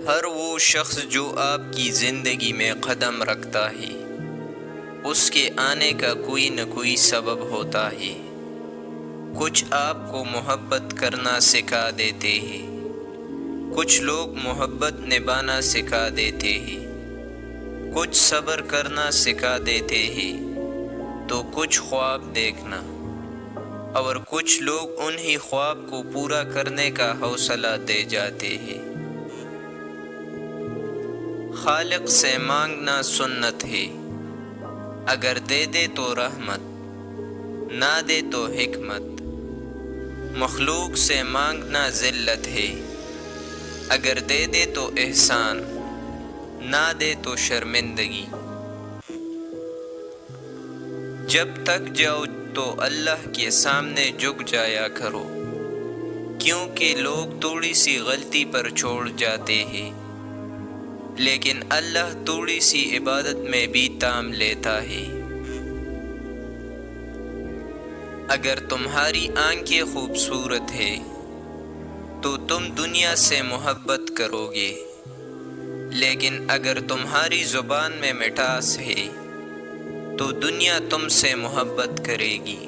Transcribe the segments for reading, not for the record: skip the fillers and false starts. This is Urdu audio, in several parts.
ہر وہ شخص جو آپ کی زندگی میں قدم رکھتا ہے اس کے آنے کا کوئی نہ کوئی سبب ہوتا ہے۔ کچھ آپ کو محبت کرنا سکھا دیتے ہیں، کچھ لوگ محبت نبھانا سکھا دیتے ہیں، کچھ صبر کرنا سکھا دیتے ہیں تو کچھ خواب دیکھنا، اور کچھ لوگ انہی خواب کو پورا کرنے کا حوصلہ دے جاتے ہیں۔ خالق سے مانگنا سنت ہے، اگر دے دے تو رحمت، نہ دے تو حکمت۔ مخلوق سے مانگنا ذلت ہے، اگر دے دے تو احسان، نہ دے تو شرمندگی۔ جب تک جاؤ تو اللہ کے سامنے جھک جایا کرو، کیونکہ لوگ تھوڑی سی غلطی پر چھوڑ جاتے ہیں، لیکن اللہ تھوڑی سی عبادت میں بھی تام لیتا ہے۔ اگر تمہاری آنکھیں خوبصورت ہے تو تم دنیا سے محبت کرو گے، لیکن اگر تمہاری زبان میں مٹھاس ہے تو دنیا تم سے محبت کرے گی۔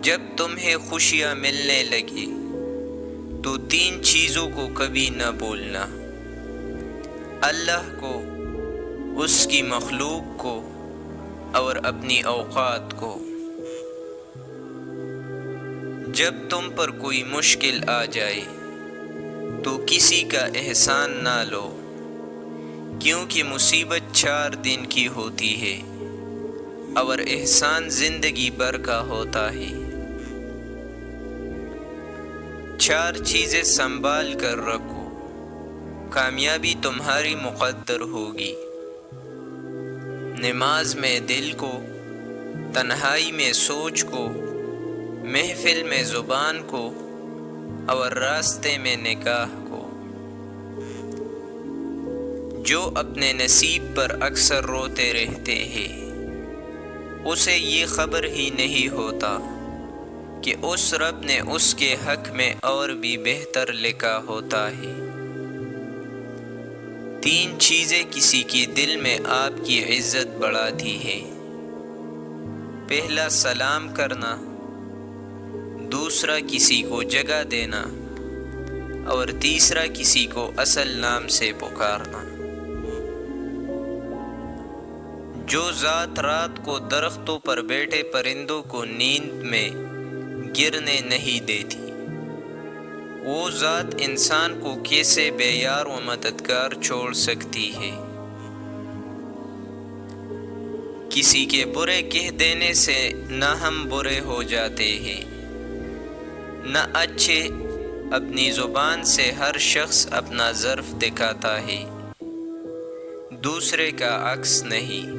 جب تمہیں خوشیاں ملنے لگے تو تین چیزوں کو کبھی نہ بھولنا: اللہ کو، اس کی مخلوق کو، اور اپنی اوقات کو۔ جب تم پر کوئی مشکل آ جائے تو کسی کا احسان نہ لو، کیونکہ مصیبت 4 دن کی ہوتی ہے اور احسان زندگی بھر کا ہوتا ہے۔ 4 چیزیں سنبھال کر رکھو، کامیابی تمہاری مقدر ہوگی۔ نماز میں دل کو، تنہائی میں سوچ کو، محفل میں زبان کو، اور راستے میں نگاہ کو۔ جو اپنے نصیب پر اکثر روتے رہتے ہیں اسے یہ خبر ہی نہیں ہوتا کہ اس رب نے اس کے حق میں اور بھی بہتر لکھا ہوتا ہے۔ 3 چیزیں کسی کے دل میں آپ کی عزت بڑھاتی ہے: پہلا سلام کرنا، دوسرا کسی کو جگہ دینا، اور تیسرا کسی کو اصل نام سے پکارنا۔ جو ذات رات کو درختوں پر بیٹھے پرندوں کو نیند میں گرنے نہیں دیتی، وہ ذات انسان کو کیسے بے یار و مددگار چھوڑ سکتی ہے؟ کسی کے برے کہہ دینے سے نہ ہم برے ہو جاتے ہیں، نہ اچھے۔ اپنی زبان سے ہر شخص اپنا ظرف دکھاتا ہے، دوسرے کا عکس نہیں۔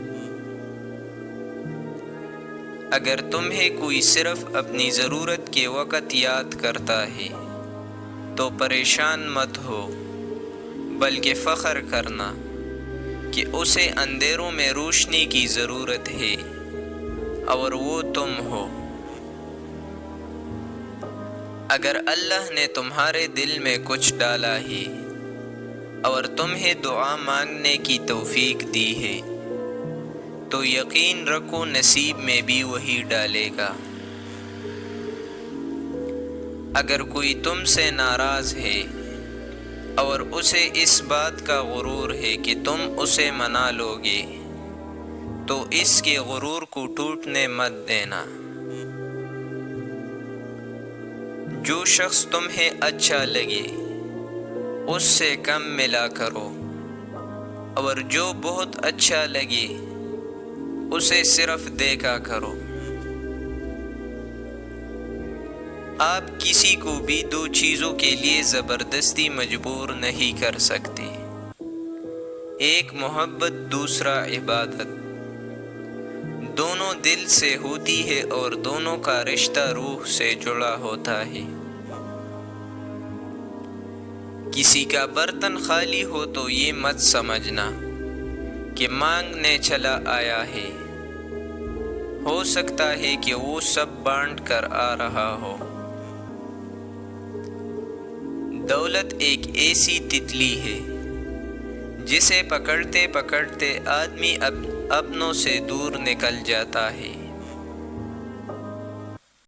اگر تمہیں کوئی صرف اپنی ضرورت کے وقت یاد کرتا ہے تو پریشان مت ہو، بلکہ فخر کرنا کہ اسے اندھیروں میں روشنی کی ضرورت ہے اور وہ تم ہو۔ اگر اللہ نے تمہارے دل میں کچھ ڈالا ہے اور تمہیں دعا مانگنے کی توفیق دی ہے تو یقین رکھو نصیب میں بھی وہی ڈالے گا۔ اگر کوئی تم سے ناراض ہے اور اسے اس بات کا غرور ہے کہ تم اسے منا لو گے تو اس کے غرور کو ٹوٹنے مت دینا۔ جو شخص تمہیں اچھا لگے اس سے کم ملا کرو، اور جو بہت اچھا لگے اسے صرف دیکھا کرو۔ آپ کسی کو بھی 2 چیزوں کے لیے زبردستی مجبور نہیں کر سکتے: ایک محبت، دوسرا عبادت۔ دونوں دل سے ہوتی ہے اور دونوں کا رشتہ روح سے جڑا ہوتا ہے۔ کسی کا برتن خالی ہو تو یہ مت سمجھنا کہ مانگنے چلا آیا ہے، ہو سکتا ہے کہ وہ سب بانٹ کر آ رہا ہو۔ دولت ایک ایسی تتلی ہے جسے پکڑتے پکڑتے آدمی اپنوں سے دور نکل جاتا ہے۔